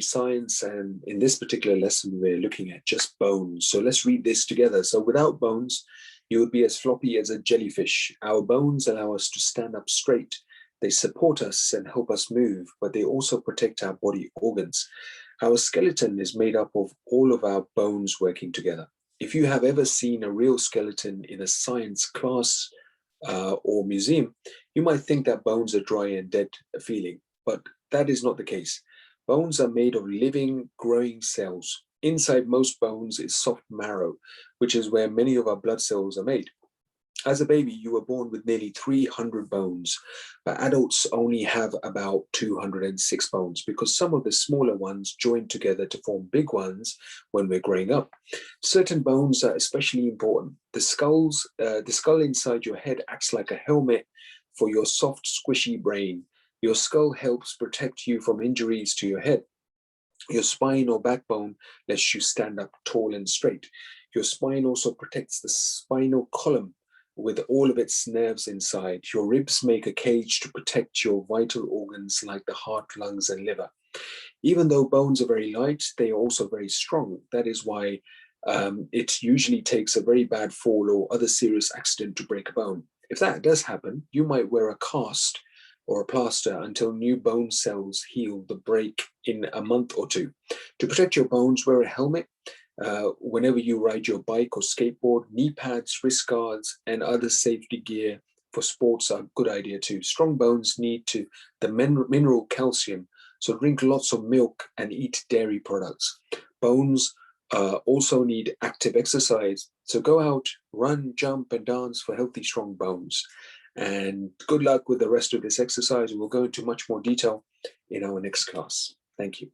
science, and in this particular lesson, we're looking at just bones. So let's read this together. So without bones, you would be as floppy as a jellyfish. Our bones allow us to stand up straight. They support us and help us move, but they also protect our body organs. Our skeleton is made up of all of our bones working together. If you have ever seen a real skeleton in a science class or museum, you might think that bones are dry and dead feeling, but that is not the case. Bones are made of living, growing cells. Inside most bones is soft marrow, which is where many of our blood cells are made. As a baby, you were born with nearly 300 bones, but adults only have about 206 bones because some of the smaller ones join together to form big ones when we're growing up. Certain bones are especially important. The skull inside your head acts like a helmet for your soft, squishy brain. Your skull helps protect you from injuries to your head. Your spine or backbone lets you stand up tall and straight. Your spine also protects the spinal column with all of its nerves inside. Your ribs make a cage to protect your vital organs like the heart, lungs, and liver. Even though bones are very light, they are also very strong. That is why it usually takes a very bad fall or other serious accident to break a bone. If that does happen, you might wear a cast or a plaster until new bone cells heal the break in a month or two. To protect your bones, wear a helmet. Whenever you ride your bike or skateboard, knee pads, wrist guards, and other safety gear for sports are a good idea too. Strong bones need the mineral calcium, so drink lots of milk and eat dairy products. Bones also need active exercise, so go out, run, jump, and dance for healthy, strong bones. And good luck with the rest of this exercise. We'll go into much more detail in our next class. Thank you.